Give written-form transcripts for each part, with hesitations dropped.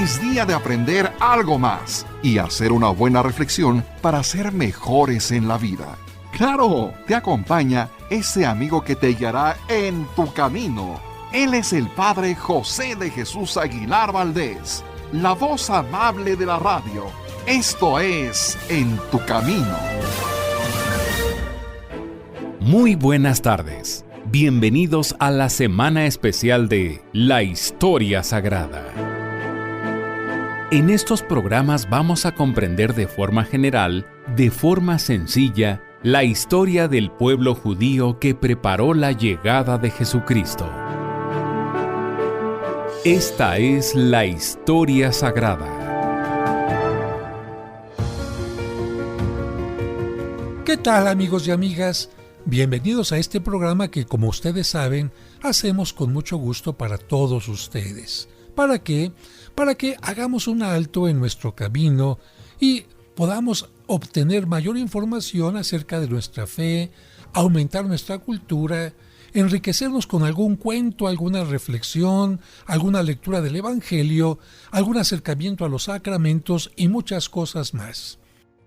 Es día de aprender algo más y hacer una buena reflexión para ser mejores en la vida. ¡Claro! Te acompaña ese amigo que te guiará en tu camino. Él es el Padre José de Jesús Aguilar Valdés, la voz amable de la radio. Esto es En tu Camino. Muy buenas tardes. Bienvenidos a la semana especial de La Historia Sagrada. En estos programas vamos a comprender de forma general, de forma sencilla, la historia del pueblo judío que preparó la llegada de Jesucristo. Esta es la Historia Sagrada. ¿Qué tal, amigos y amigas? Bienvenidos a este programa que, como ustedes saben, hacemos con mucho gusto para todos ustedes. ¿Para qué? Para que hagamos un alto en nuestro camino y podamos obtener mayor información acerca de nuestra fe, aumentar nuestra cultura, enriquecernos con algún cuento, alguna reflexión, alguna lectura del Evangelio, algún acercamiento a los sacramentos y muchas cosas más.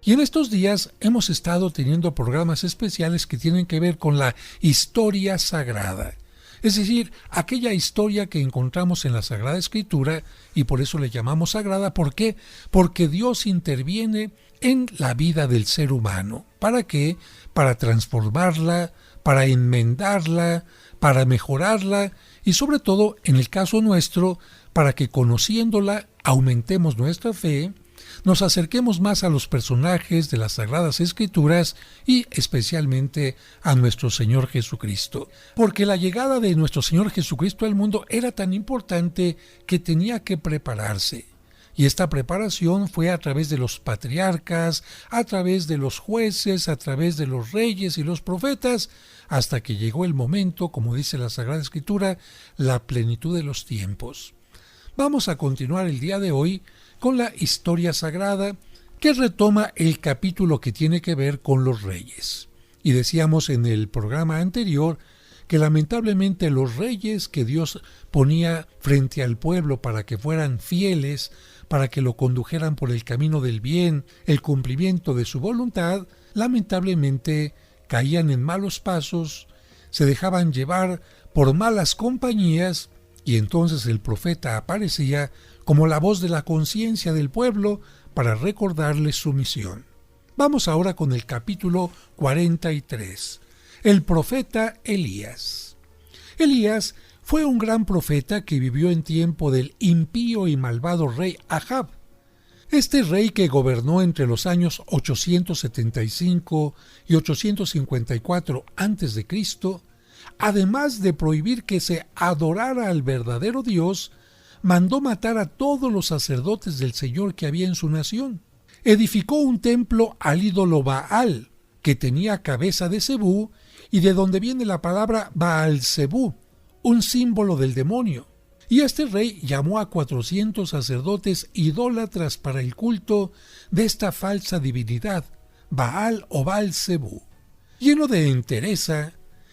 Y en estos días hemos estado teniendo programas especiales que tienen que ver con la historia sagrada. Es decir, aquella historia que encontramos en la Sagrada Escritura, y por eso le llamamos sagrada. ¿Por qué? Porque Dios interviene en la vida del ser humano. ¿Para qué? Para transformarla, para enmendarla, para mejorarla y sobre todo, en el caso nuestro, para que conociéndola aumentemos nuestra fe, nos acerquemos más a los personajes de las Sagradas Escrituras y especialmente a nuestro Señor Jesucristo. Porque la llegada de nuestro Señor Jesucristo al mundo era tan importante que tenía que prepararse. Y esta preparación fue a través de los patriarcas, a través de los jueces, a través de los reyes y los profetas, hasta que llegó el momento, como dice la Sagrada Escritura, la plenitud de los tiempos. Vamos a continuar el día de hoy con la historia sagrada que retoma el capítulo que tiene que ver con los reyes. Y decíamos en el programa anterior que lamentablemente los reyes que Dios ponía frente al pueblo para que fueran fieles, para que lo condujeran por el camino del bien, el cumplimiento de su voluntad, lamentablemente caían en malos pasos, se dejaban llevar por malas compañías y entonces el profeta aparecía como la voz de la conciencia del pueblo para recordarles su misión. Vamos ahora con el capítulo 43. El profeta Elías. Elías fue un gran profeta que vivió en tiempo del impío y malvado rey Ahab. Este rey, que gobernó entre los años 875 y 854 a.C., además de prohibir que se adorara al verdadero Dios, mandó matar a todos los sacerdotes del Señor que había en su nación. Edificó un templo al ídolo Baal, que tenía cabeza de cebú, y de donde viene la palabra Baal-zebú, un símbolo del demonio. Y este rey llamó a 400 sacerdotes idólatras para el culto de esta falsa divinidad, Baal o Baal-zebú. Lleno de entereza,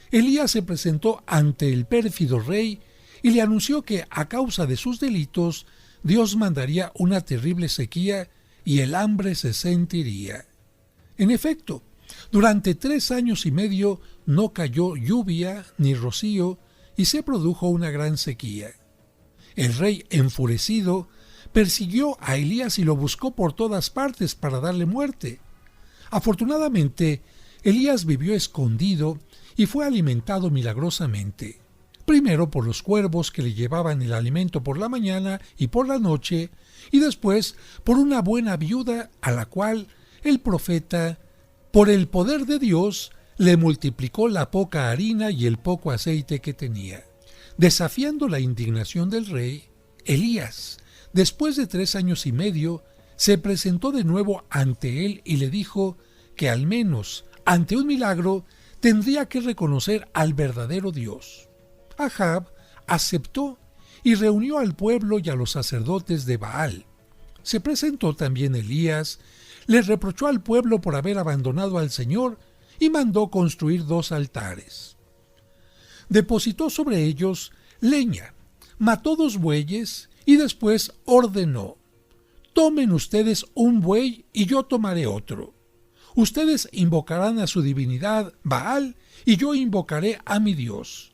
Elías se presentó ante el pérfido rey y le anunció que a causa de sus delitos Dios mandaría una terrible sequía y el hambre se sentiría. En efecto, durante 3 años y medio no cayó lluvia ni rocío y se produjo una gran sequía. El rey, enfurecido, persiguió a Elías y lo buscó por todas partes para darle muerte. Afortunadamente, Elías vivió escondido y fue alimentado milagrosamente. Primero por los cuervos que le llevaban el alimento por la mañana y por la noche, y después por una buena viuda a la cual el profeta, por el poder de Dios, le multiplicó la poca harina y el poco aceite que tenía. Desafiando la indignación del rey, Elías, después de 3 años y medio, se presentó de nuevo ante él y le dijo que al menos ante un milagro tendría que reconocer al verdadero Dios. Ahab aceptó y reunió al pueblo y a los sacerdotes de Baal. Se presentó también Elías, le reprochó al pueblo por haber abandonado al Señor y mandó construir 2 altares. Depositó sobre ellos leña, mató 2 bueyes Y después ordenó: tomen ustedes un buey y yo tomaré otro. Ustedes invocarán a su divinidad Baal y yo invocaré a mi Dios.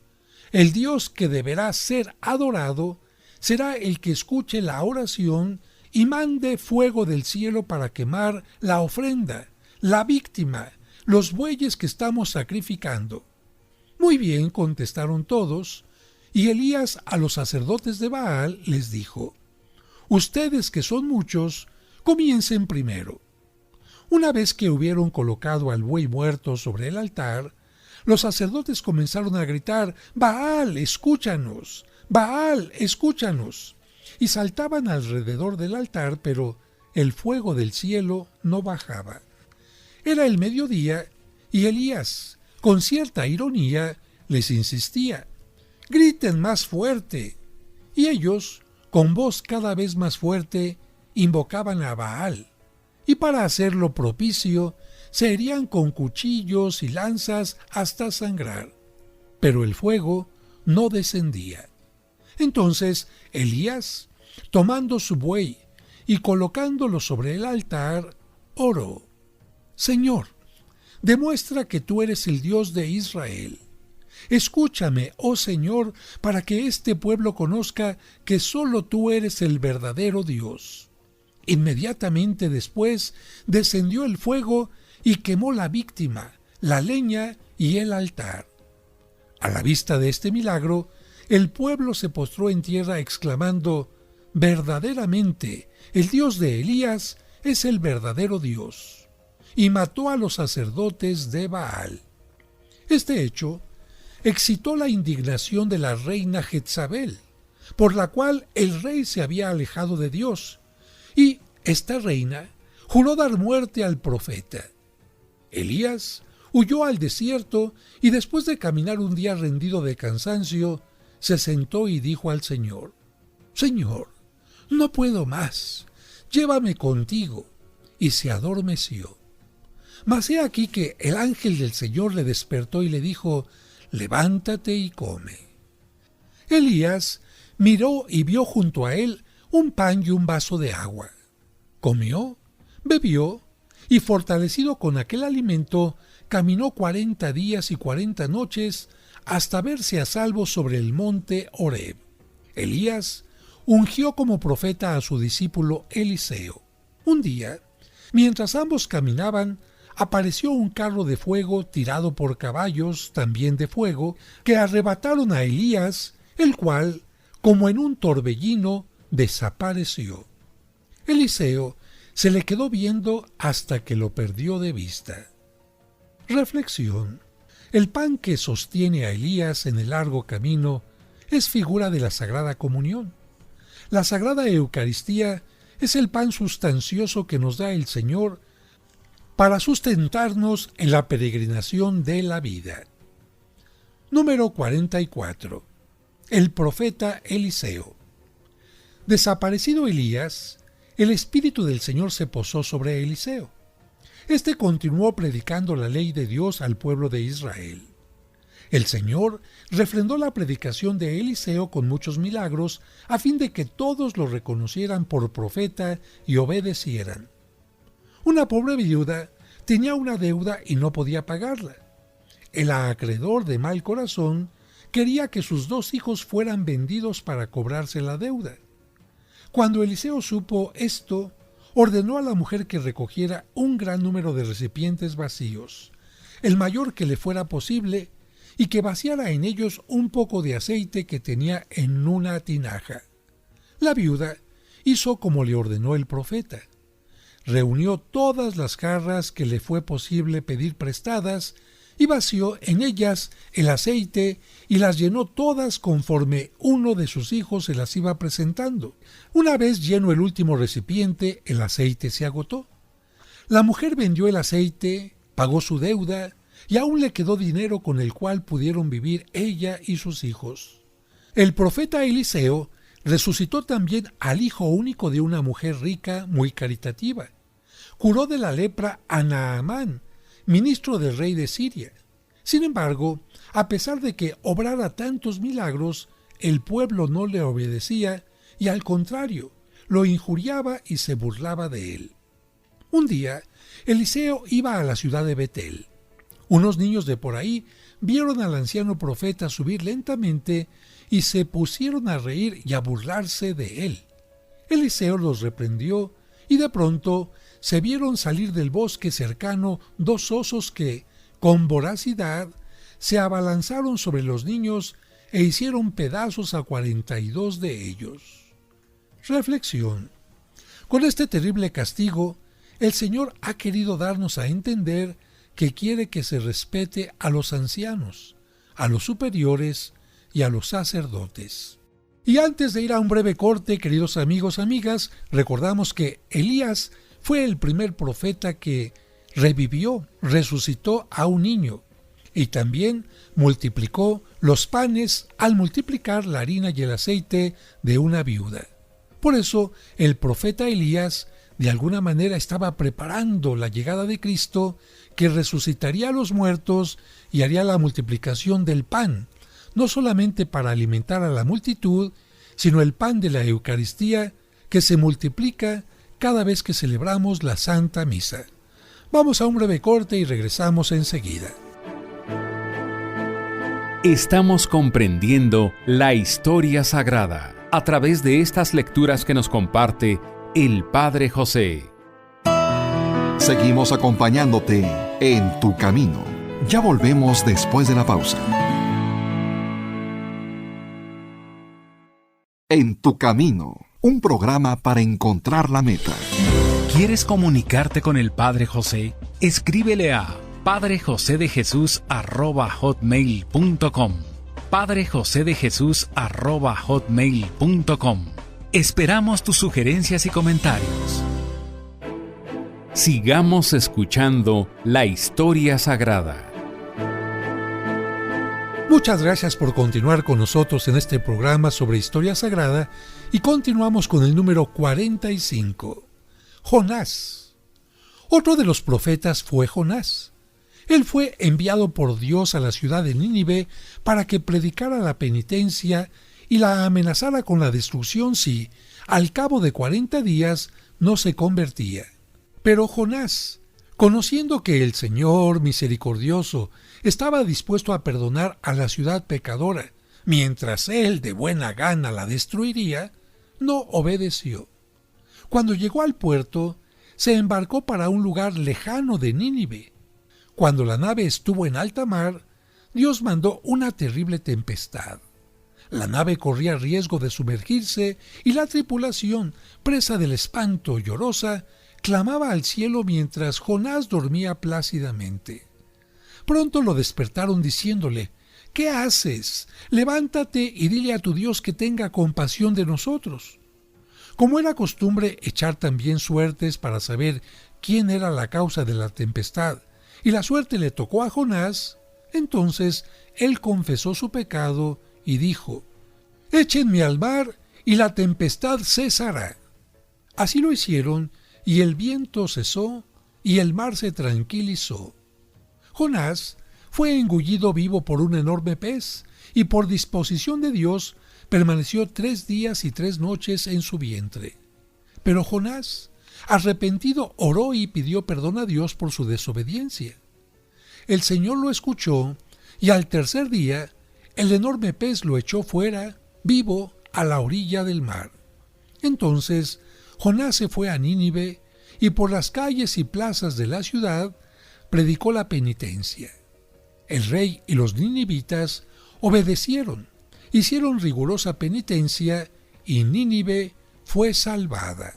El Dios que deberá ser adorado será el que escuche la oración y mande fuego del cielo para quemar la ofrenda, la víctima, los bueyes que estamos sacrificando. Muy bien, contestaron todos, y Elías a los sacerdotes de Baal les dijo: ustedes que son muchos, comiencen primero. Una vez que hubieron colocado al buey muerto sobre el altar, los sacerdotes comenzaron a gritar: Baal, escúchanos, Baal, escúchanos. Y saltaban alrededor del altar, pero el fuego del cielo no bajaba. Era el mediodía y Elías, con cierta ironía, les insistía: griten más fuerte. Y ellos, con voz cada vez más fuerte, invocaban a Baal, y para hacerlo propicio, se herían con cuchillos y lanzas hasta sangrar. Pero el fuego no descendía. Entonces Elías, tomando su buey y colocándolo sobre el altar, oró: Señor, demuestra que tú eres el Dios de Israel. Escúchame, oh Señor, para que este pueblo conozca que solo tú eres el verdadero Dios. Inmediatamente después descendió el fuego y quemó la víctima, la leña y el altar. A la vista de este milagro, el pueblo se postró en tierra exclamando: verdaderamente, el Dios de Elías es el verdadero Dios. Y mató a los sacerdotes de Baal. Este hecho excitó la indignación de la reina Jezabel, por la cual el rey se había alejado de Dios, y esta reina juró dar muerte al profeta. Elías huyó al desierto y después de caminar un día rendido de cansancio, se sentó y dijo al Señor: Señor, no puedo más, llévame contigo. Y se adormeció. Mas he aquí que el ángel del Señor le despertó y le dijo: levántate y come. Elías miró y vio junto a él un pan y un vaso de agua. Comió, bebió, y fortalecido con aquel alimento, caminó 40 días y 40 noches hasta verse a salvo sobre el monte Horeb. Elías ungió como profeta a su discípulo Eliseo. Un día, mientras ambos caminaban, apareció un carro de fuego tirado por caballos también de fuego, que arrebataron a Elías, el cual, como en un torbellino, desapareció. Eliseo se le quedó viendo hasta que lo perdió de vista. Reflexión: el pan que sostiene a Elías en el largo camino es figura de la Sagrada Comunión. La Sagrada Eucaristía es el pan sustancioso que nos da el Señor para sustentarnos en la peregrinación de la vida. Número 44. El profeta Eliseo. Desaparecido Elías, el Espíritu del Señor se posó sobre Eliseo. Este continuó predicando la ley de Dios al pueblo de Israel. El Señor refrendó la predicación de Eliseo con muchos milagros a fin de que todos lo reconocieran por profeta y obedecieran. Una pobre viuda tenía una deuda y no podía pagarla. El acreedor de mal corazón quería que sus 2 hijos fueran vendidos para cobrarse la deuda. Cuando Eliseo supo esto, ordenó a la mujer que recogiera un gran número de recipientes vacíos, el mayor que le fuera posible, y que vaciara en ellos un poco de aceite que tenía en una tinaja. La viuda hizo como le ordenó el profeta. Reunió todas las jarras que le fue posible pedir prestadas y vació en ellas el aceite y las llenó todas conforme uno de sus hijos se las iba presentando. Una vez lleno el último recipiente, el aceite se agotó. La mujer vendió el aceite, pagó su deuda y aún le quedó dinero con el cual pudieron vivir ella y sus hijos. El profeta Eliseo resucitó también al hijo único de una mujer rica muy caritativa. Curó de la lepra a Naamán, ministro del rey de Siria. Sin embargo, a pesar de que obrara tantos milagros, el pueblo no le obedecía y al contrario, lo injuriaba y se burlaba de él. Un día, Eliseo iba a la ciudad de Betel. Unos niños de por ahí vieron al anciano profeta subir lentamente y se pusieron a reír y a burlarse de él. Eliseo los reprendió y de pronto se vieron salir del bosque cercano 2 osos que, con voracidad, se abalanzaron sobre los niños e hicieron pedazos a 42 de ellos. Reflexión. Con este terrible castigo, el Señor ha querido darnos a entender que quiere que se respete a los ancianos, a los superiores y a los sacerdotes. Y antes de ir a un breve corte, queridos amigos, amigas, recordamos que Elías fue el primer profeta que resucitó a un niño y también multiplicó los panes al multiplicar la harina y el aceite de una viuda. Por eso, el profeta Elías de alguna manera estaba preparando la llegada de Cristo, que resucitaría a los muertos y haría la multiplicación del pan, no solamente para alimentar a la multitud, sino el pan de la Eucaristía que se multiplica cada vez que celebramos la Santa Misa. Vamos a un breve corte y regresamos enseguida. Estamos comprendiendo la historia sagrada a través de estas lecturas que nos comparte el Padre José. Seguimos acompañándote en tu camino. Ya volvemos después de la pausa. En tu camino, un programa para encontrar la meta. ¿Quieres comunicarte con el Padre José? Escríbele a padrejosedejesus@hotmail.com. padrejosedejesus@hotmail.com. Esperamos tus sugerencias y comentarios. Sigamos escuchando la historia sagrada. Muchas gracias por continuar con nosotros en este programa sobre historia sagrada y continuamos con el número 45. Jonás. Otro de los profetas fue Jonás. Él fue enviado por Dios a la ciudad de Nínive para que predicara la penitencia y la amenazara con la destrucción si, al cabo de 40 días, no se convertía. Pero Jonás, conociendo que el Señor misericordioso estaba dispuesto a perdonar a la ciudad pecadora, mientras él de buena gana la destruiría, no obedeció. Cuando llegó al puerto, se embarcó para un lugar lejano de Nínive. Cuando la nave estuvo en alta mar, Dios mandó una terrible tempestad. La nave corría riesgo de sumergirse y la tripulación, presa del espanto llorosa, clamaba al cielo mientras Jonás dormía plácidamente. Pronto lo despertaron diciéndole: «¿Qué haces? Levántate y dile a tu Dios que tenga compasión de nosotros». Como era costumbre echar también suertes para saber quién era la causa de la tempestad, y la suerte le tocó a Jonás, entonces él confesó su pecado y dijo: «Échenme al mar y la tempestad cesará». Así lo hicieron, y el viento cesó y el mar se tranquilizó. Jonás fue engullido vivo por un enorme pez y por disposición de Dios permaneció 3 días y 3 noches en su vientre. Pero Jonás, arrepentido, oró y pidió perdón a Dios por su desobediencia. El Señor lo escuchó y al tercer día el enorme pez lo echó fuera, vivo, a la orilla del mar. Entonces Jonás se fue a Nínive y por las calles y plazas de la ciudad predicó la penitencia. El rey y los ninivitas obedecieron, hicieron rigurosa penitencia y Nínive fue salvada.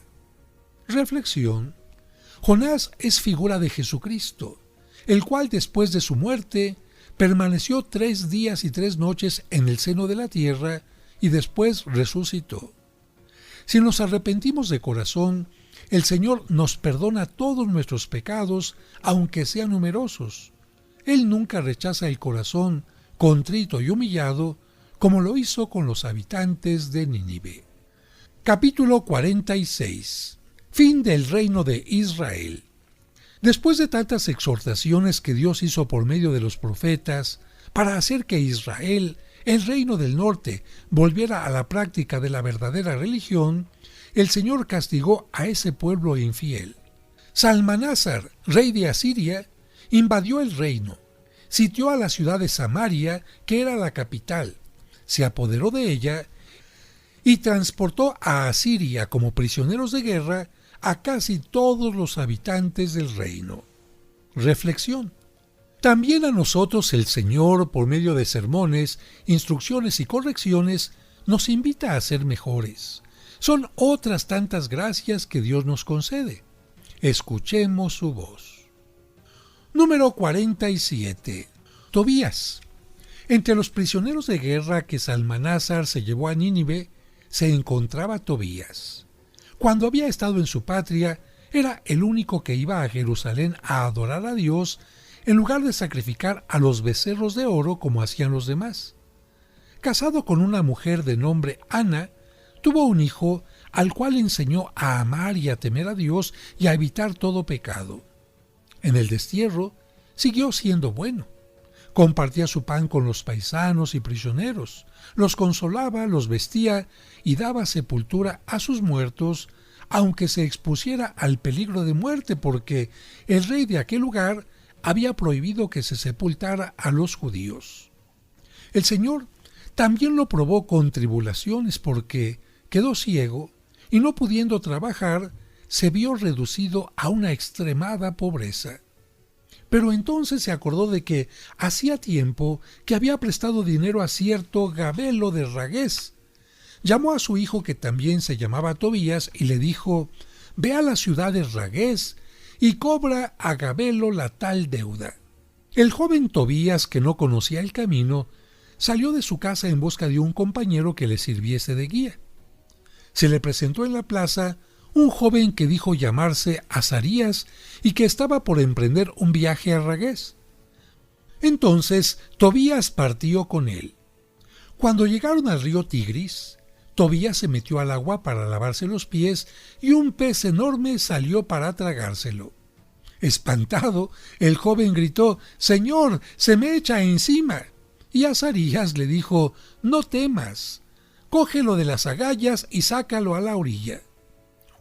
Reflexión. Jonás es figura de Jesucristo, el cual después de su muerte permaneció 3 días y 3 noches en el seno de la tierra y después resucitó. Si nos arrepentimos de corazón, el Señor nos perdona todos nuestros pecados, aunque sean numerosos. Él nunca rechaza el corazón contrito y humillado, como lo hizo con los habitantes de Nínive. Capítulo 46. Fin del reino de Israel. Después de tantas exhortaciones que Dios hizo por medio de los profetas para hacer que Israel, el reino del norte volviera a la práctica de la verdadera religión, el Señor castigó a ese pueblo infiel. Salmanásar, rey de Asiria, invadió el reino, sitió a la ciudad de Samaria, que era la capital, se apoderó de ella y transportó a Asiria como prisioneros de guerra a casi todos los habitantes del reino. Reflexión. También a nosotros el Señor, por medio de sermones, instrucciones y correcciones, nos invita a ser mejores. Son otras tantas gracias que Dios nos concede. Escuchemos su voz. Número 47. Tobías. Entre los prisioneros de guerra que Salmanásar se llevó a Nínive, se encontraba Tobías. Cuando había estado en su patria, era el único que iba a Jerusalén a adorar a Dios en lugar de sacrificar a los becerros de oro como hacían los demás. Casado con una mujer de nombre Ana, tuvo un hijo al cual enseñó a amar y a temer a Dios y a evitar todo pecado. En el destierro siguió siendo bueno. Compartía su pan con los paisanos y prisioneros, los consolaba, los vestía y daba sepultura a sus muertos, aunque se expusiera al peligro de muerte, porque el rey de aquel lugar había prohibido que se sepultara a los judíos. El Señor también lo probó con tribulaciones, porque quedó ciego y no pudiendo trabajar, se vio reducido a una extremada pobreza. Pero entonces se acordó de que hacía tiempo que había prestado dinero a cierto Gabelo de Ragués. Llamó a su hijo, que también se llamaba Tobías, y le dijo: «Ve a la ciudad de Ragués y cobra a Gabelo la tal deuda». El joven Tobías, que no conocía el camino, salió de su casa en busca de un compañero que le sirviese de guía. Se le presentó en la plaza un joven que dijo llamarse Azarías y que estaba por emprender un viaje a Ragués. Entonces Tobías partió con él. Cuando llegaron al río Tigris, Tobías se metió al agua para lavarse los pies y un pez enorme salió para tragárselo. Espantado, el joven gritó: «¡Señor, se me echa encima!». Y Azarías le dijo: «No temas, cógelo de las agallas y sácalo a la orilla».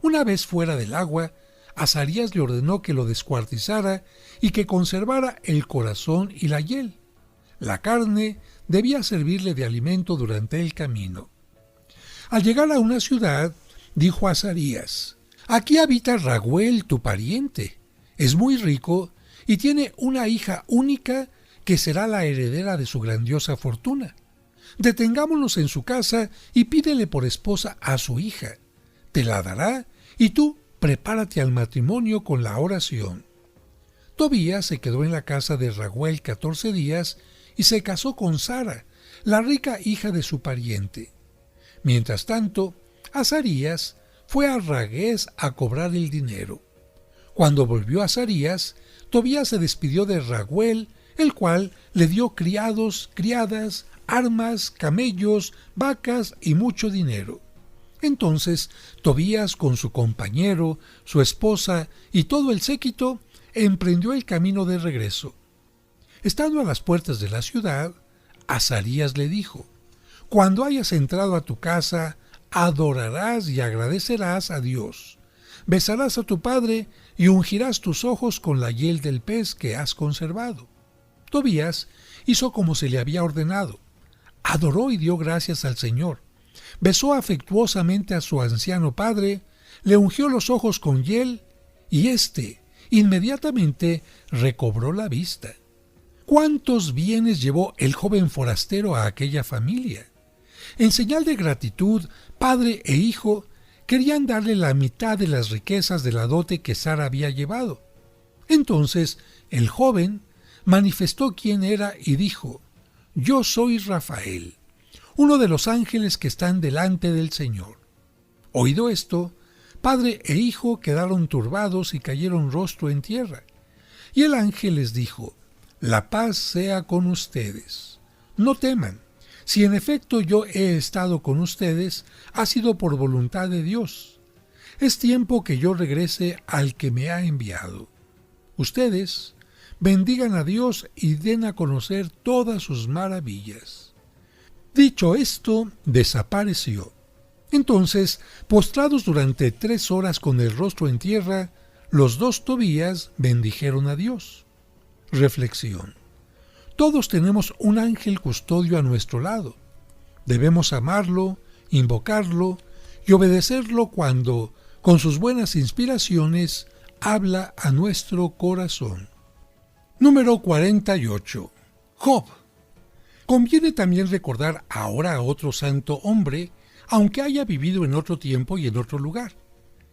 Una vez fuera del agua, Azarías le ordenó que lo descuartizara y que conservara el corazón y la hiel. La carne debía servirle de alimento durante el camino. Al llegar a una ciudad, dijo Azarías: «Aquí habita Raguel, tu pariente. Es muy rico y tiene una hija única que será la heredera de su grandiosa fortuna. Detengámonos en su casa y pídele por esposa a su hija. Te la dará y tú prepárate al matrimonio con la oración». Tobías se quedó en la casa de Raguel 14 días y se casó con Sara, la rica hija de su pariente. Mientras tanto, Azarías fue a Ragués a cobrar el dinero. Cuando volvió Azarías, Tobías se despidió de Raguel, el cual le dio criados, criadas, armas, camellos, vacas y mucho dinero. Entonces Tobías, con su compañero, su esposa y todo el séquito, emprendió el camino de regreso. Estando a las puertas de la ciudad, Azarías le dijo: «Cuando hayas entrado a tu casa, adorarás y agradecerás a Dios. Besarás a tu padre y ungirás tus ojos con la hiel del pez que has conservado». Tobías hizo como se le había ordenado. Adoró y dio gracias al Señor. Besó afectuosamente a su anciano padre, le ungió los ojos con hiel, y éste inmediatamente recobró la vista. ¿Cuántos bienes llevó el joven forastero a aquella familia? En señal de gratitud, padre e hijo querían darle la mitad de las riquezas de la dote que Sara había llevado. Entonces el joven manifestó quién era y dijo: «Yo soy Rafael, uno de los ángeles que están delante del Señor». Oído esto, padre e hijo quedaron turbados y cayeron rostro en tierra. Y el ángel les dijo: «La paz sea con ustedes. No teman. Si en efecto yo he estado con ustedes, ha sido por voluntad de Dios. Es tiempo que yo regrese al que me ha enviado. Ustedes bendigan a Dios y den a conocer todas sus maravillas». Dicho esto, desapareció. Entonces, postrados durante 3 horas con el rostro en tierra, los 2 Tobías bendijeron a Dios. Reflexión. Todos tenemos un ángel custodio a nuestro lado. Debemos amarlo, invocarlo y obedecerlo cuando, con sus buenas inspiraciones, habla a nuestro corazón. Número 48. Job. Conviene también recordar ahora a otro santo hombre, aunque haya vivido en otro tiempo y en otro lugar.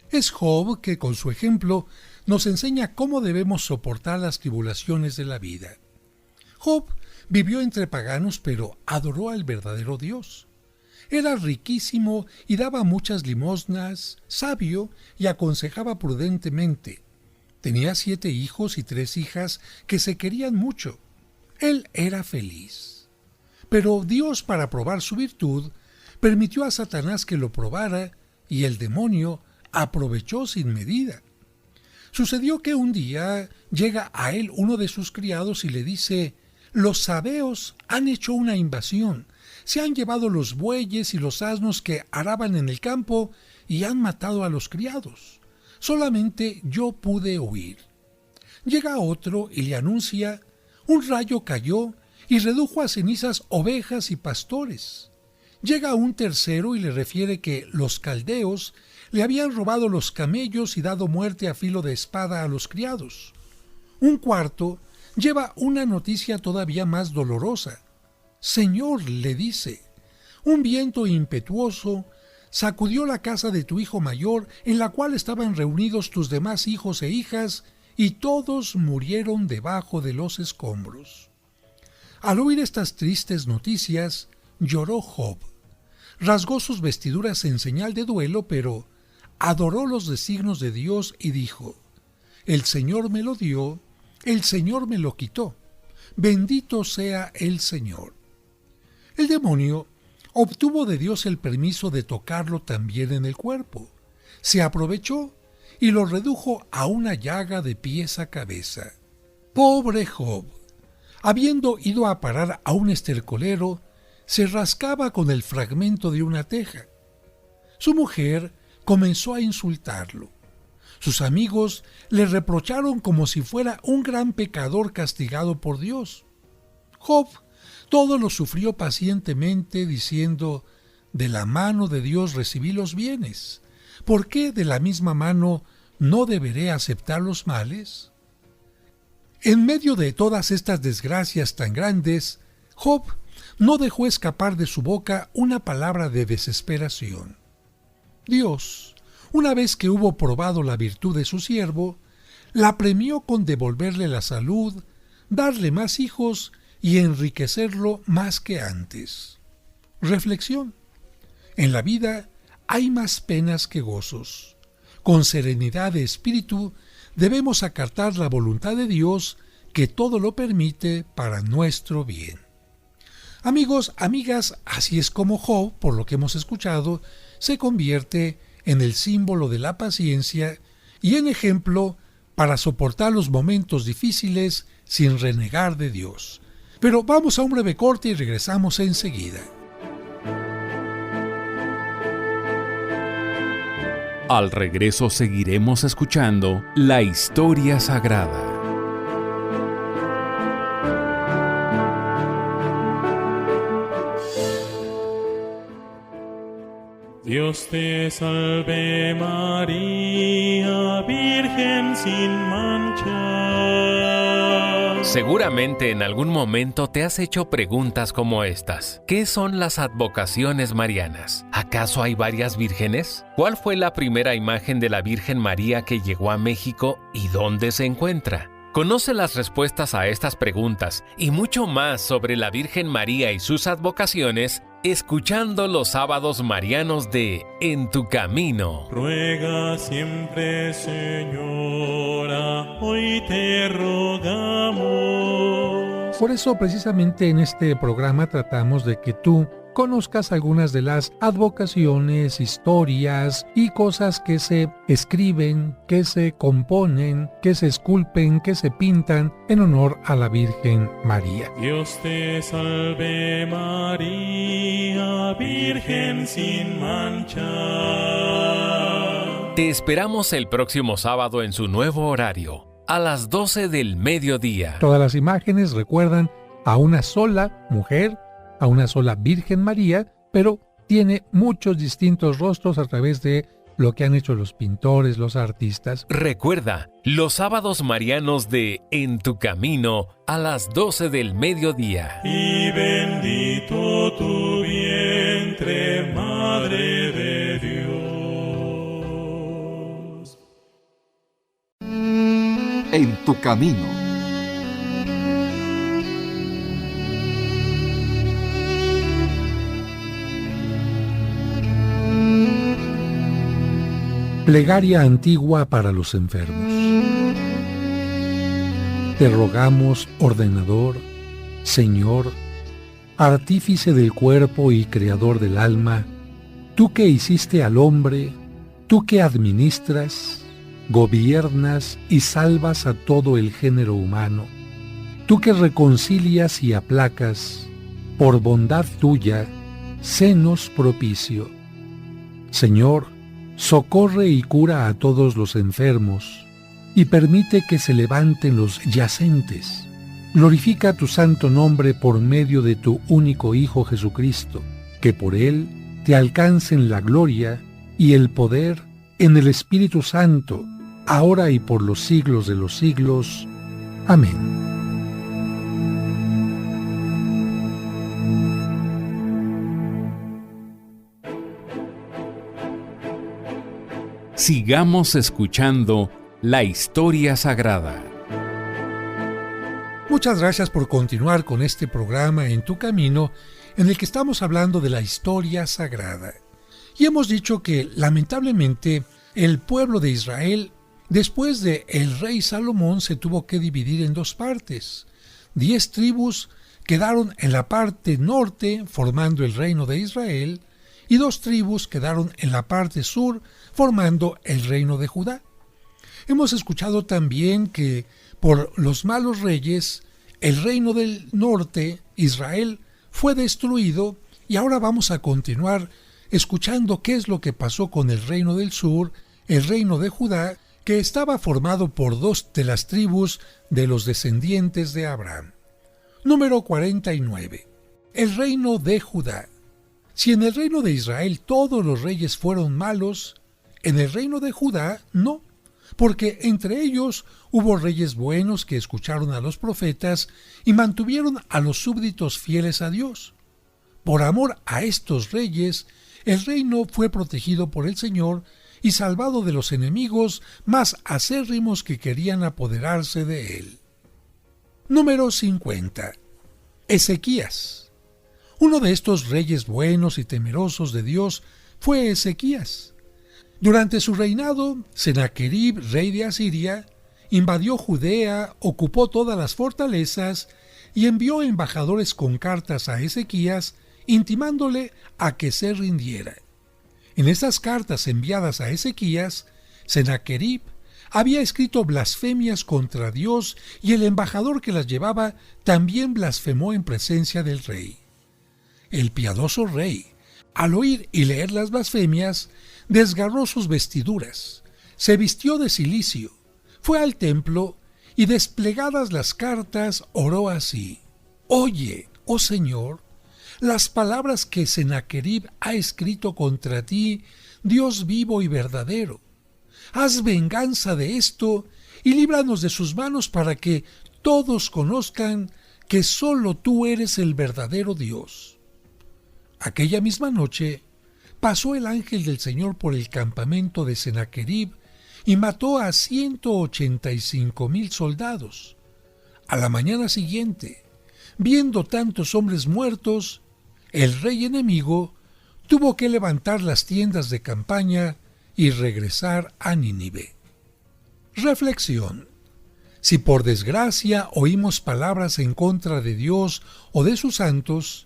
Es Job que con su ejemplo nos enseña cómo debemos soportar las tribulaciones de la vida. Job vivió entre paganos, pero adoró al verdadero Dios. Era riquísimo y daba muchas limosnas, sabio y aconsejaba prudentemente. Tenía 7 hijos y 3 hijas que se querían mucho. Él era feliz. Pero Dios, para probar su virtud, permitió a Satanás que lo probara y el demonio aprovechó sin medida. Sucedió que un día llega a él uno de sus criados y le dice: «Los sabeos han hecho una invasión, se han llevado los bueyes y los asnos que araban en el campo y han matado a los criados. Solamente yo pude huir». Llega otro y le anuncia: «Un rayo cayó y redujo a cenizas ovejas y pastores». Llega un tercero y le refiere que los caldeos le habían robado los camellos y dado muerte a filo de espada a los criados. Un cuarto lleva una noticia todavía más dolorosa. «Señor», le dice, «un viento impetuoso sacudió la casa de tu hijo mayor, en la cual estaban reunidos tus demás hijos e hijas, y todos murieron debajo de los escombros». Al oír estas tristes noticias, lloró Job. Rasgó sus vestiduras en señal de duelo, pero adoró los designios de Dios y dijo: «El Señor me lo dio, el Señor me lo quitó. Bendito sea el Señor». El demonio obtuvo de Dios el permiso de tocarlo también en el cuerpo. Se aprovechó y lo redujo a una llaga de pies a cabeza. Pobre Job. Habiendo ido a parar a un estercolero, se rascaba con el fragmento de una teja. Su mujer comenzó a insultarlo. Sus amigos le reprocharon como si fuera un gran pecador castigado por Dios. Job todo lo sufrió pacientemente, diciendo: «De la mano de Dios recibí los bienes. ¿Por qué de la misma mano no deberé aceptar los males?». En medio de todas estas desgracias tan grandes, Job no dejó escapar de su boca una palabra de desesperación. Dios, una vez que hubo probado la virtud de su siervo, la premió con devolverle la salud, darle más hijos y enriquecerlo más que antes. Reflexión. En la vida hay más penas que gozos. Con serenidad de espíritu debemos acatar la voluntad de Dios, que todo lo permite para nuestro bien. Amigos, amigas, así es como Job, por lo que hemos escuchado, se convierte en el símbolo de la paciencia y en ejemplo para soportar los momentos difíciles sin renegar de Dios. Pero vamos a un breve corte y regresamos enseguida. Al regreso seguiremos escuchando la historia sagrada. Dios te salve María, Virgen sin mancha. Seguramente en algún momento te has hecho preguntas como estas. ¿Qué son las advocaciones marianas? ¿Acaso hay varias vírgenes? ¿Cuál fue la primera imagen de la Virgen María que llegó a México y dónde se encuentra? Conoce las respuestas a estas preguntas y mucho más sobre la Virgen María y sus advocaciones escuchando los sábados marianos de En tu Camino. Ruega siempre, Señora, hoy te rogamos. Por eso, precisamente en este programa tratamos de que tú conozcas algunas de las advocaciones, historias y cosas que se escriben, que se componen, que se esculpen, que se pintan en honor a la Virgen María. Dios te salve María, Virgen sin mancha. Te esperamos el próximo sábado en su nuevo horario, a las 12 del mediodía. Todas las imágenes recuerdan a una sola mujer, a una sola Virgen María, pero tiene muchos distintos rostros a través de lo que han hecho los pintores, los artistas. Recuerda, los sábados marianos de En tu Camino a las 12 del mediodía. Y bendito tu vientre, Madre de Dios. En tu camino. Plegaria antigua para los enfermos. Te rogamos, ordenador, Señor, artífice del cuerpo y creador del alma, tú que hiciste al hombre, tú que administras, gobiernas y salvas a todo el género humano, tú que reconcilias y aplacas, por bondad tuya, senos propicio. Señor, socorre y cura a todos los enfermos, y permite que se levanten los yacentes. Glorifica tu santo nombre por medio de tu único Hijo Jesucristo, que por él te alcancen la gloria y el poder en el Espíritu Santo, ahora y por los siglos de los siglos. Amén. Sigamos escuchando la historia sagrada. Muchas gracias por continuar con este programa En tu Camino, en el que estamos hablando de la historia sagrada. Y hemos dicho que, lamentablemente, el pueblo de Israel, después de el rey Salomón, se tuvo que dividir en dos partes. 10 tribus quedaron en la parte norte, formando el reino de Israel, y 2 tribus quedaron en la parte sur, formando el reino de Judá. Hemos escuchado también que por los malos reyes, el reino del norte, Israel, fue destruido, y ahora vamos a continuar escuchando qué es lo que pasó con el reino del sur, el reino de Judá, que estaba formado por 2 de las tribus de los descendientes de Abraham. Número 49. El reino de Judá. Si en el reino de Israel todos los reyes fueron malos, en el reino de Judá no, porque entre ellos hubo reyes buenos que escucharon a los profetas y mantuvieron a los súbditos fieles a Dios. Por amor a estos reyes, el reino fue protegido por el Señor y salvado de los enemigos más acérrimos que querían apoderarse de él. Número 50. Ezequías. Uno de estos reyes buenos y temerosos de Dios fue Ezequías. Durante su reinado, Sennacherib, rey de Asiria, invadió Judea, ocupó todas las fortalezas y envió embajadores con cartas a Ezequías, intimándole a que se rindiera. En estas cartas enviadas a Ezequías, Sennacherib había escrito blasfemias contra Dios y el embajador que las llevaba también blasfemó en presencia del rey. El piadoso rey, al oír y leer las blasfemias, desgarró sus vestiduras, se vistió de cilicio, fue al templo y desplegadas las cartas oró así: Oye, oh Señor, las palabras que Sennacherib ha escrito contra ti, Dios vivo y verdadero. Haz venganza de esto y líbranos de sus manos para que todos conozcan que solo tú eres el verdadero Dios. Aquella misma noche pasó el ángel del Señor por el campamento de Sennacherib y mató a 185,000 soldados. A la mañana siguiente, viendo tantos hombres muertos, el rey enemigo tuvo que levantar las tiendas de campaña y regresar a Nínive. Reflexión. Si por desgracia oímos palabras en contra de Dios o de sus santos,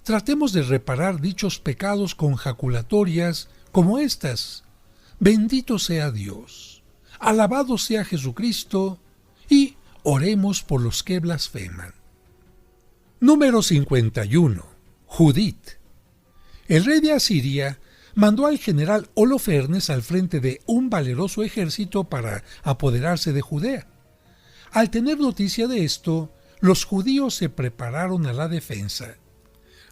tratemos de reparar dichos pecados con jaculatorias como estas: Bendito sea Dios, alabado sea Jesucristo, y oremos por los que blasfeman. Número 51. Judith. El rey de Asiria mandó al general Holofernes al frente de un valeroso ejército para apoderarse de Judea. Al tener noticia de esto, los judíos se prepararon a la defensa.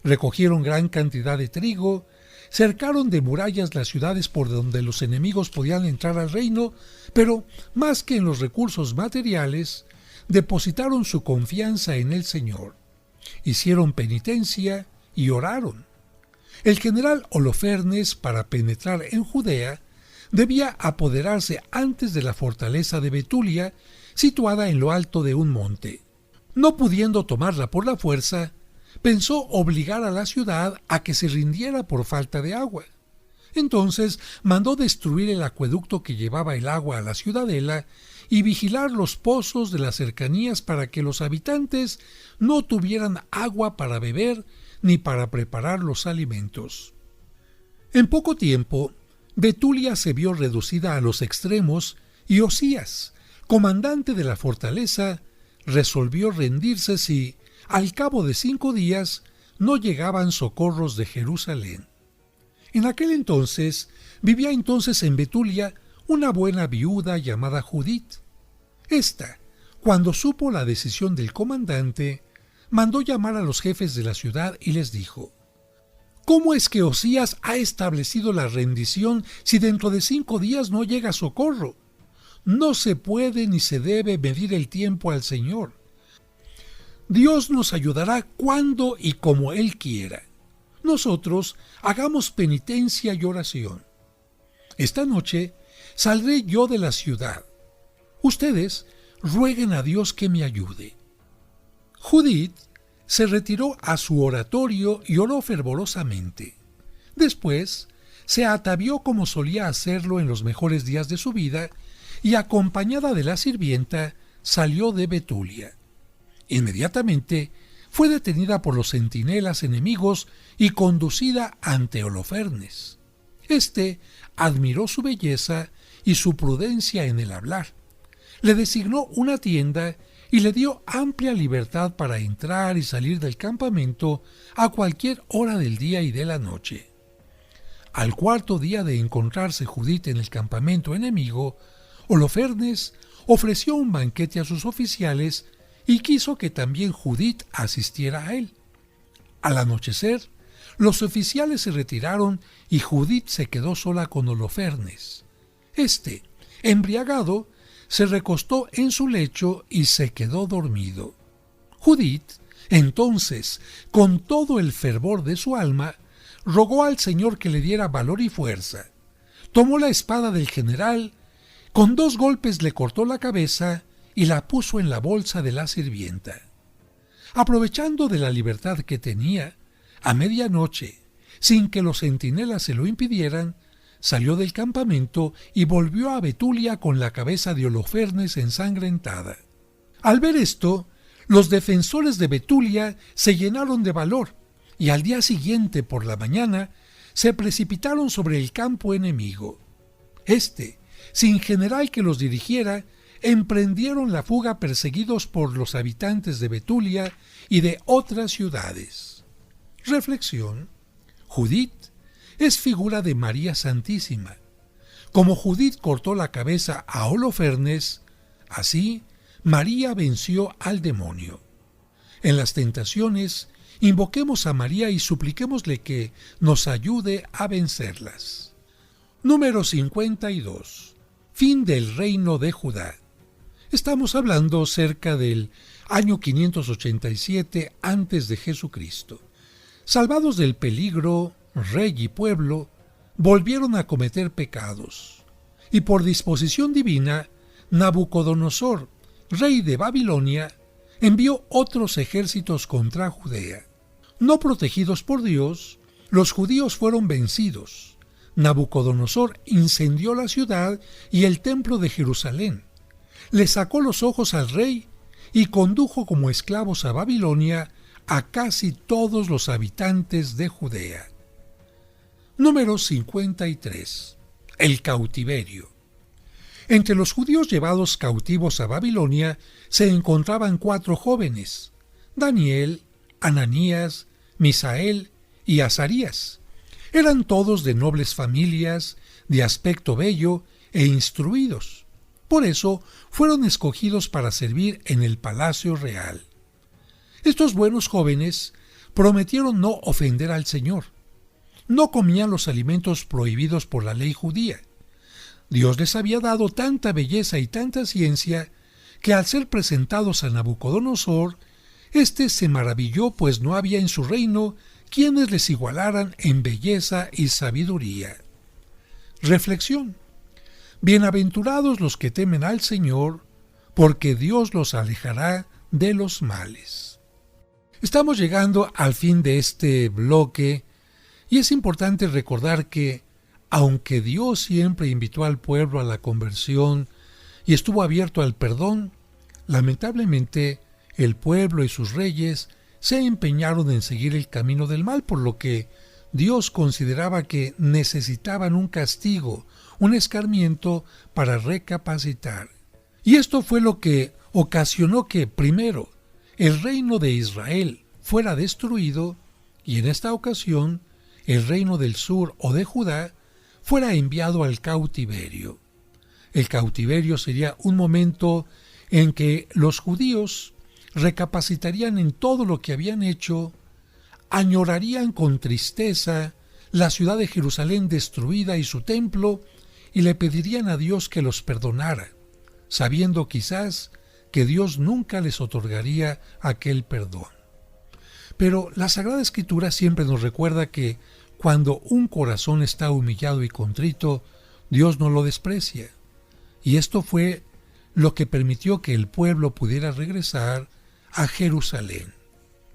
Recogieron gran cantidad de trigo, cercaron de murallas las ciudades por donde los enemigos podían entrar al reino, pero más que en los recursos materiales, depositaron su confianza en el Señor. Hicieron penitencia y oraron. El general Holofernes, para penetrar en Judea, debía apoderarse antes de la fortaleza de Betulia, situada en lo alto de un monte. No pudiendo tomarla por la fuerza, pensó obligar a la ciudad a que se rindiera por falta de agua. Entonces mandó destruir el acueducto que llevaba el agua a la ciudadela y vigilar los pozos de las cercanías para que los habitantes no tuvieran agua para beber ni para preparar los alimentos. En poco tiempo, Betulia se vio reducida a los extremos y Osías, comandante de la fortaleza, resolvió rendirse si, al cabo de 5 días, no llegaban socorros de Jerusalén. En aquel entonces, vivía en Betulia una buena viuda llamada Judith. Esta, cuando supo la decisión del comandante, mandó llamar a los jefes de la ciudad y les dijo: ¿Cómo es que Osías ha establecido la rendición si dentro de 5 días no llega socorro? No se puede ni se debe medir el tiempo al Señor. Dios nos ayudará cuando y como Él quiera. Nosotros hagamos penitencia y oración. Esta noche saldré yo de la ciudad. Ustedes rueguen a Dios que me ayude. Judith se retiró a su oratorio y oró fervorosamente. Después se atavió como solía hacerlo en los mejores días de su vida y, acompañada de la sirvienta, salió de Betulia. Inmediatamente fue detenida por los centinelas enemigos y conducida ante Holofernes. Este admiró su belleza y su prudencia en el hablar. Le designó una tienda y le dio amplia libertad para entrar y salir del campamento a cualquier hora del día y de la noche. Al 4.º día de encontrarse Judith en el campamento enemigo, Holofernes ofreció un banquete a sus oficiales y quiso que también Judith asistiera a él. Al anochecer, los oficiales se retiraron y Judith se quedó sola con Holofernes. Este, embriagado, se recostó en su lecho y se quedó dormido. Judith, entonces, con todo el fervor de su alma, rogó al Señor que le diera valor y fuerza. Tomó la espada del general, con 2 golpes le cortó la cabeza y la puso en la bolsa de la sirvienta. Aprovechando de la libertad que tenía, a medianoche, sin que los centinelas se lo impidieran, salió del campamento y volvió a Betulia con la cabeza de Holofernes ensangrentada. Al ver esto, los defensores de Betulia se llenaron de valor y al día siguiente por la mañana se precipitaron sobre el campo enemigo. Este, sin general que los dirigiera, emprendieron la fuga perseguidos por los habitantes de Betulia y de otras ciudades. Reflexión: Judith es figura de María Santísima. Como Judith cortó la cabeza a Holofernes, así María venció al demonio. En las tentaciones, invoquemos a María y supliquémosle que nos ayude a vencerlas. Número 52. Fin del reino de Judá. Estamos hablando cerca del año 587 a.C. Salvados del peligro, rey y pueblo volvieron a cometer pecados, y por disposición divina, Nabucodonosor, rey de Babilonia, envió otros ejércitos contra Judea. No protegidos por Dios, los judíos fueron vencidos. Nabucodonosor incendió la ciudad y el templo de Jerusalén. Le sacó los ojos al rey y condujo como esclavos a Babilonia a casi todos los habitantes de Judea. Número 53. El cautiverio. Entre los judíos llevados cautivos a Babilonia se encontraban 4 jóvenes: Daniel, Ananías, Misael y Azarías, Eran todos de nobles familias, de aspecto bello e instruidos. Por eso fueron escogidos para servir en el palacio real. Estos buenos jóvenes prometieron no ofender al Señor. No comían los alimentos prohibidos por la ley judía. Dios les había dado tanta belleza y tanta ciencia que al ser presentados a Nabucodonosor, éste se maravilló, pues no había en su reino quienes les igualaran en belleza y sabiduría. Reflexión. Bienaventurados los que temen al Señor, porque Dios los alejará de los males. Estamos llegando al fin de este bloque y es importante recordar que, aunque Dios siempre invitó al pueblo a la conversión y estuvo abierto al perdón, lamentablemente el pueblo y sus reyes se empeñaron en seguir el camino del mal, por lo que Dios consideraba que necesitaban un castigo, un escarmiento para recapacitar. Y esto fue lo que ocasionó que, primero, el reino de Israel fuera destruido y en esta ocasión el reino del sur o de Judá fuera enviado al cautiverio. El cautiverio sería un momento en que los judíos recapacitarían en todo lo que habían hecho, añorarían con tristeza la ciudad de Jerusalén destruida y su templo, y le pedirían a Dios que los perdonara, sabiendo quizás que Dios nunca les otorgaría aquel perdón. Pero la Sagrada Escritura siempre nos recuerda que cuando un corazón está humillado y contrito, Dios no lo desprecia. Y esto fue lo que permitió que el pueblo pudiera regresar a Jerusalén.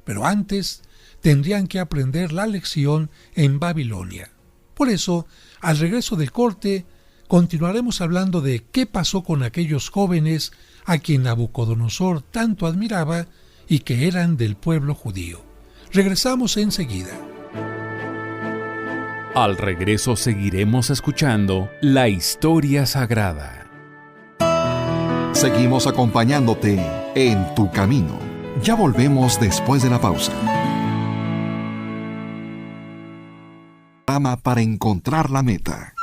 Pero antes tendrían que aprender la lección en Babilonia. Por eso, al regreso del corte, continuaremos hablando de qué pasó con aquellos jóvenes a quien Nabucodonosor tanto admiraba y que eran del pueblo judío. Regresamos enseguida. Al regreso seguiremos escuchando la historia sagrada. Seguimos acompañándote en tu camino. Ya volvemos después de la pausa. Para encontrar la meta.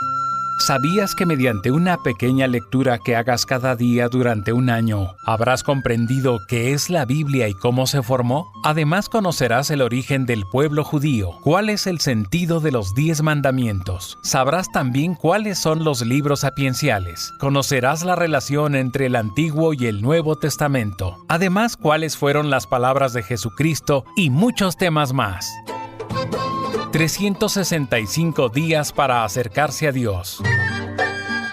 ¿Sabías que mediante una pequeña lectura que hagas cada día durante un año, habrás comprendido qué es la Biblia y cómo se formó? Además, conocerás el origen del pueblo judío, cuál es el sentido de los 10 mandamientos. Sabrás también cuáles son los libros sapienciales. Conocerás la relación entre el Antiguo y el Nuevo Testamento. Además, cuáles fueron las palabras de Jesucristo y muchos temas más. 365 días para acercarse a Dios.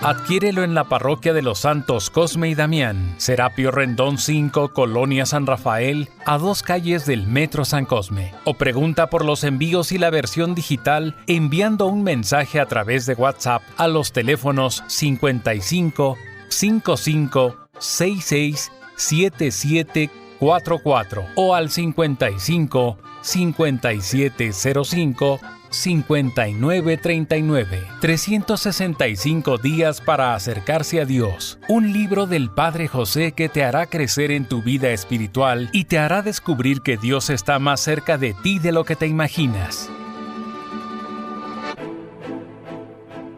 Adquiérelo en la parroquia de los Santos Cosme y Damián, Serapio Rendón 5, Colonia San Rafael, a 2 calles del Metro San Cosme. O pregunta por los envíos y la versión digital enviando un mensaje a través de WhatsApp a los teléfonos 55 55 66 7744 o al 55 5705 5939. 365 días para acercarse a Dios. Un libro del Padre José que te hará crecer en tu vida espiritual y te hará descubrir que Dios está más cerca de ti de lo que te imaginas.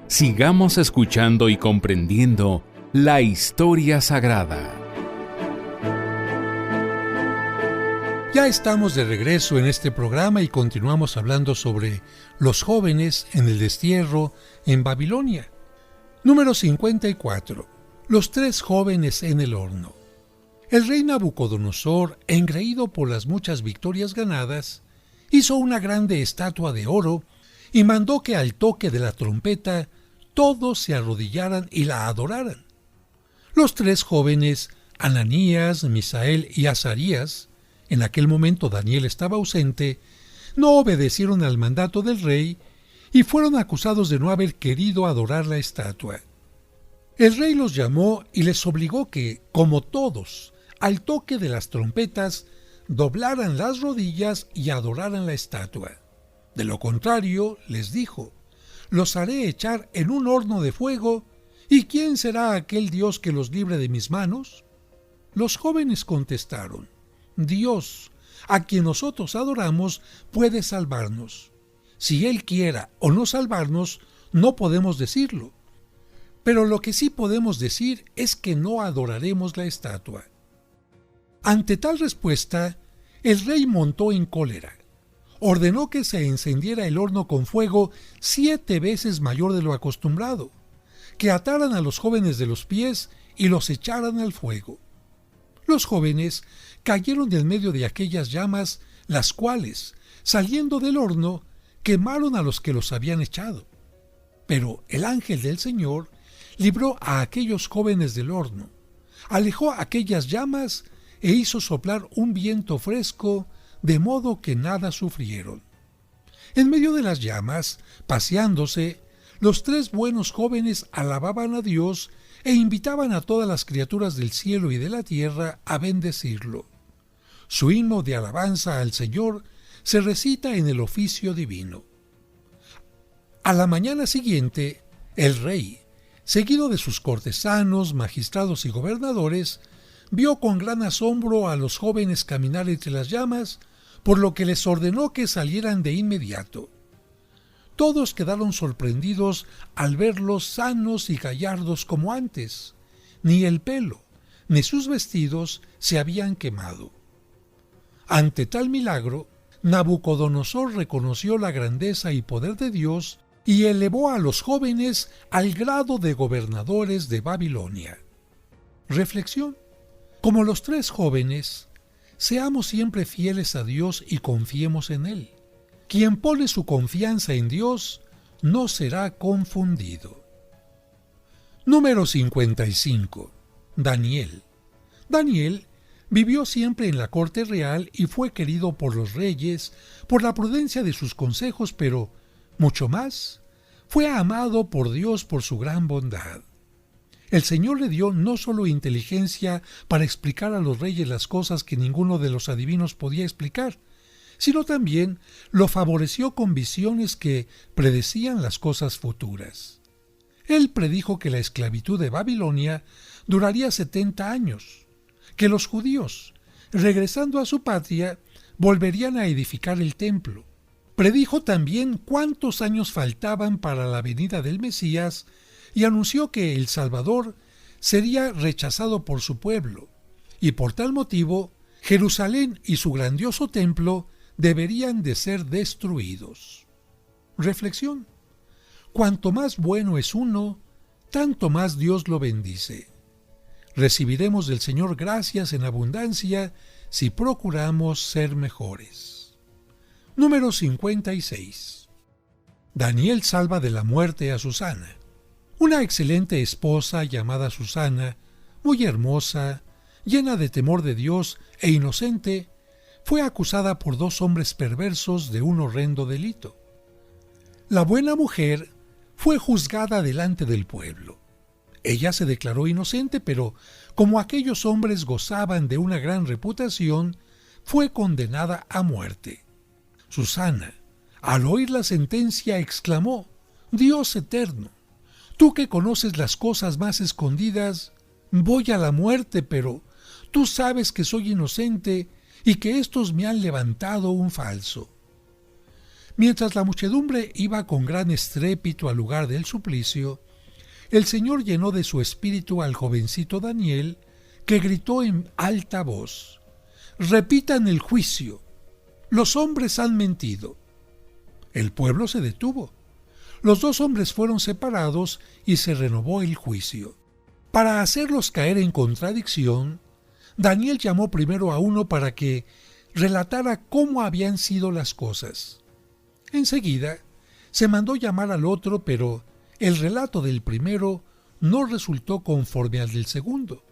Sigamos escuchando y comprendiendo la historia sagrada. Ya estamos de regreso en este programa y continuamos hablando sobre los jóvenes en el destierro en Babilonia. Número 54. Los 3 jóvenes en el horno. El rey Nabucodonosor, engreído por las muchas victorias ganadas, hizo una grande estatua de oro y mandó que al toque de la trompeta todos se arrodillaran y la adoraran. Los 3 jóvenes, Ananías, Misael y Azarías, en aquel momento Daniel estaba ausente, no obedecieron al mandato del rey y fueron acusados de no haber querido adorar la estatua. El rey los llamó y les obligó que, como todos, al toque de las trompetas, doblaran las rodillas y adoraran la estatua. De lo contrario, les dijo, los haré echar en un horno de fuego, ¿y quién será aquel Dios que los libre de mis manos? Los jóvenes contestaron, Dios, a quien nosotros adoramos, puede salvarnos. Si Él quiera o no salvarnos, no podemos decirlo. Pero lo que sí podemos decir es que no adoraremos la estatua. Ante tal respuesta, el rey montó en cólera. Ordenó que se encendiera el horno con fuego 7 veces mayor de lo acostumbrado, que ataran a los jóvenes de los pies y los echaran al fuego. Los jóvenes cayeron en medio de aquellas llamas, las cuales, saliendo del horno, quemaron a los que los habían echado. Pero el ángel del Señor libró a aquellos jóvenes del horno, alejó aquellas llamas e hizo soplar un viento fresco, de modo que nada sufrieron. En medio de las llamas, paseándose, los 3 buenos jóvenes alababan a Dios e invitaban a todas las criaturas del cielo y de la tierra a bendecirlo. Su himno de alabanza al Señor se recita en el oficio divino. A la mañana siguiente, el rey, seguido de sus cortesanos, magistrados y gobernadores, vio con gran asombro a los jóvenes caminar entre las llamas, por lo que les ordenó que salieran de inmediato. Todos quedaron sorprendidos al verlos sanos y gallardos como antes. Ni el pelo, ni sus vestidos se habían quemado. Ante tal milagro, Nabucodonosor reconoció la grandeza y poder de Dios y elevó a los jóvenes al grado de gobernadores de Babilonia. Reflexión. Como los 3 jóvenes, seamos siempre fieles a Dios y confiemos en Él. Quien pone su confianza en Dios no será confundido. Número 55. Daniel. Daniel vivió siempre en la corte real y fue querido por los reyes por la prudencia de sus consejos, pero, mucho más, fue amado por Dios por su gran bondad. El Señor le dio no solo inteligencia para explicar a los reyes las cosas que ninguno de los adivinos podía explicar, sino también lo favoreció con visiones que predecían las cosas futuras. Él predijo que la esclavitud de Babilonia duraría 70 años, que los judíos, regresando a su patria, volverían a edificar el templo. Predijo también cuántos años faltaban para la venida del Mesías y anunció que el Salvador sería rechazado por su pueblo, y por tal motivo Jerusalén y su grandioso templo deberían de ser destruidos. Reflexión. Cuanto más bueno es uno, tanto más Dios lo bendice. Recibiremos del Señor gracias en abundancia si procuramos ser mejores. Número 56. Daniel salva de la muerte a Susana. Una excelente esposa llamada Susana, muy hermosa, llena de temor de Dios e inocente, fue acusada por 2 hombres perversos de un horrendo delito. La buena mujer fue juzgada delante del pueblo. Ella se declaró inocente, pero como aquellos hombres gozaban de una gran reputación, fue condenada a muerte. Susana, al oír la sentencia, exclamó: «Dios eterno, tú que conoces las cosas más escondidas, voy a la muerte, pero tú sabes que soy inocente y que éstos me han levantado un falso». Mientras la muchedumbre iba con gran estrépito al lugar del suplicio, el Señor llenó de su espíritu al jovencito Daniel, que gritó en alta voz: «Repitan el juicio. Los hombres han mentido». El pueblo se detuvo. Los 2 hombres fueron separados y se renovó el juicio. Para hacerlos caer en contradicción, Daniel llamó primero a uno para que relatara cómo habían sido las cosas. Enseguida, se mandó llamar al otro, pero el relato del primero no resultó conforme al del segundo.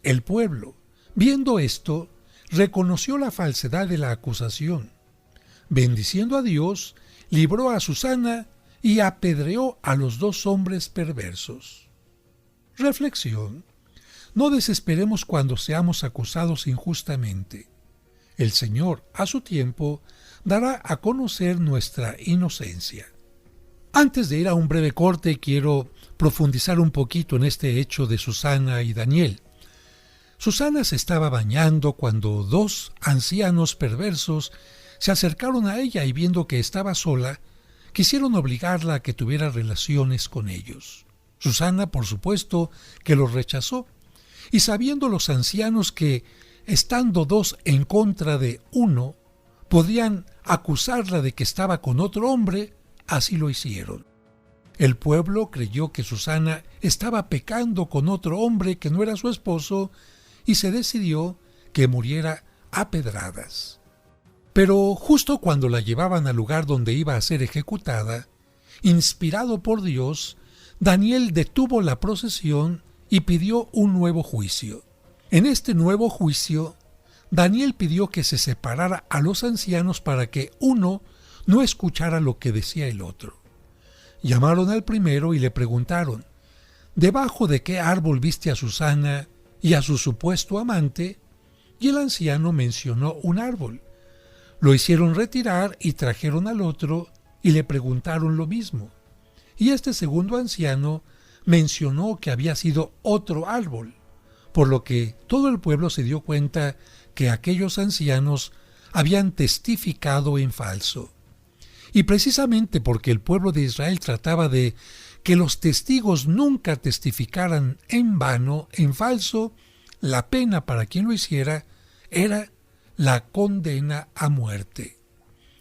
El pueblo, viendo esto, reconoció la falsedad de la acusación. Bendiciendo a Dios, libró a Susana y apedreó a los 2 hombres perversos. Reflexión. No desesperemos cuando seamos acusados injustamente. El Señor, a su tiempo, dará a conocer nuestra inocencia. Antes de ir a un breve corte, quiero profundizar un poquito en este hecho de Susana y Daniel. Susana se estaba bañando cuando 2 ancianos perversos se acercaron a ella y viendo que estaba sola, quisieron obligarla a que tuviera relaciones con ellos. Susana, por supuesto, que los rechazó, y sabiendo los ancianos que, estando dos en contra de uno, podían acusarla de que estaba con otro hombre, así lo hicieron. El pueblo creyó que Susana estaba pecando con otro hombre que no era su esposo y se decidió que muriera a pedradas. Pero justo cuando la llevaban al lugar donde iba a ser ejecutada, inspirado por Dios, Daniel detuvo la procesión y pidió un nuevo juicio. En este nuevo juicio, Daniel pidió que se separara a los ancianos para que uno no escuchara lo que decía el otro. Llamaron al primero y le preguntaron: ¿debajo de qué árbol viste a Susana y a su supuesto amante? Y el anciano mencionó un árbol. Lo hicieron retirar y trajeron al otro y le preguntaron lo mismo. Y este segundo anciano mencionó que había sido otro árbol, por lo que todo el pueblo se dio cuenta que aquellos ancianos habían testificado en falso. Y precisamente porque el pueblo de Israel trataba de que los testigos nunca testificaran en vano, en falso, la pena para quien lo hiciera era la condena a muerte.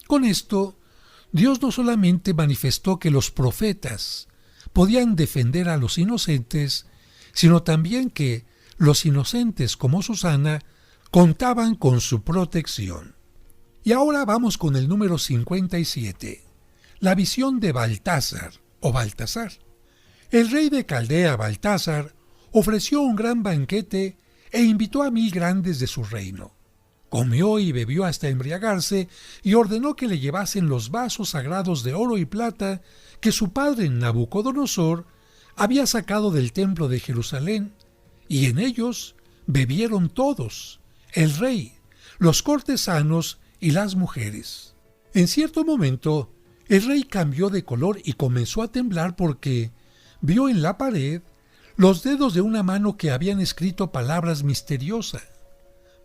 Con esto, Dios no solamente manifestó que los profetas podían defender a los inocentes, sino también que los inocentes como Susana contaban con su protección. Y ahora vamos con el número 57, la visión de Baltasar o Baltasar. El rey de Caldea, Baltasar, ofreció un gran banquete e invitó a 1000 grandes de su reino. Comió y bebió hasta embriagarse y ordenó que le llevasen los vasos sagrados de oro y plata que su padre Nabucodonosor había sacado del templo de Jerusalén, y en ellos bebieron todos, el rey, los cortesanos y las mujeres. En cierto momento, el rey cambió de color y comenzó a temblar porque vio en la pared los dedos de una mano que habían escrito palabras misteriosas: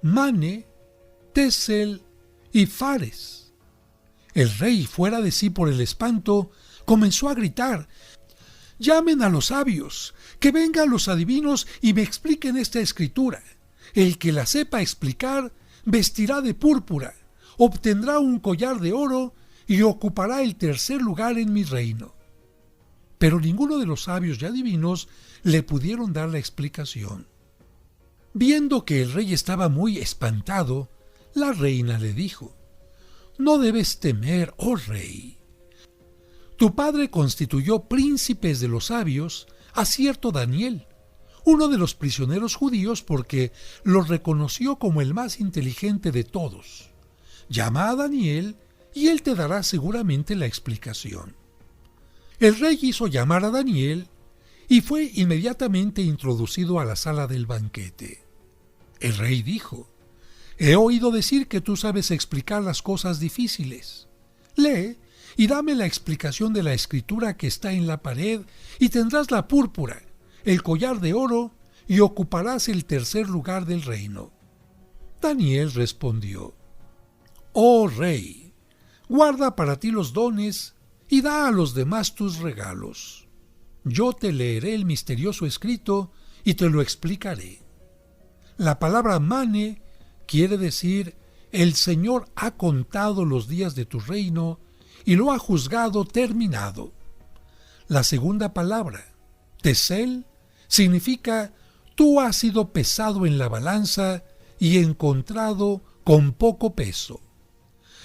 Mane, Tesel y Fares. El rey, fuera de sí por el espanto, comenzó a gritar: «Llamen a los sabios, que vengan los adivinos y me expliquen esta escritura. El que la sepa explicar vestirá de púrpura, obtendrá un collar de oro y ocupará el tercer lugar en mi reino». Pero ninguno de los sabios y adivinos le pudieron dar la explicación. Viendo que el rey estaba muy espantado, la reina le dijo: «No debes temer, oh rey. Tu padre constituyó príncipes de los sabios a cierto Daniel, uno de los prisioneros judíos, porque lo reconoció como el más inteligente de todos. Llama a Daniel y él te dará seguramente la explicación». El rey hizo llamar a Daniel y fue inmediatamente introducido a la sala del banquete. El rey dijo: «He oído decir que tú sabes explicar las cosas difíciles. Lee y dame la explicación de la escritura que está en la pared y tendrás la púrpura, el collar de oro y ocuparás el tercer lugar del reino». Daniel respondió: «Oh rey, guarda para ti los dones y da a los demás tus regalos. Yo te leeré el misterioso escrito y te lo explicaré». La palabra mane quiere decir: el Señor ha contado los días de tu reino y lo ha juzgado terminado. La segunda palabra, tesel, significa: tú has sido pesado en la balanza y encontrado con poco peso.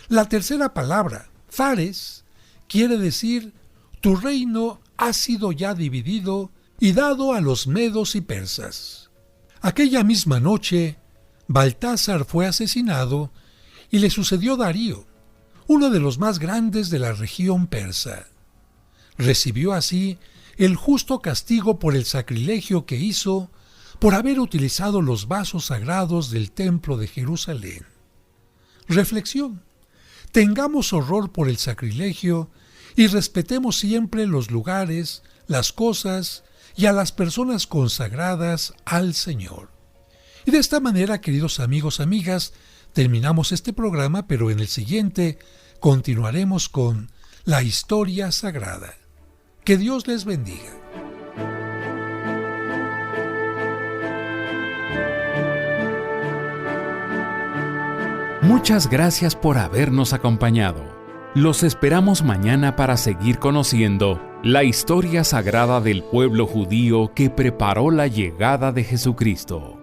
La tercera palabra, fares, quiere decir: tu reino ha sido ya dividido y dado a los medos y persas. Aquella misma noche, Baltasar fue asesinado y le sucedió Darío, uno de los más grandes de la región persa. Recibió así el justo castigo por el sacrilegio que hizo por haber utilizado los vasos sagrados del templo de Jerusalén. Reflexión: tengamos horror por el sacrilegio y respetemos siempre los lugares, las cosas y a las personas consagradas al Señor. Y de esta manera, queridos amigos, amigas, Terminamos este programa, pero en el siguiente continuaremos con la historia sagrada. Que Dios les bendiga. Muchas gracias por habernos acompañado. Los esperamos mañana para seguir conociendo la historia sagrada del pueblo judío que preparó la llegada de Jesucristo.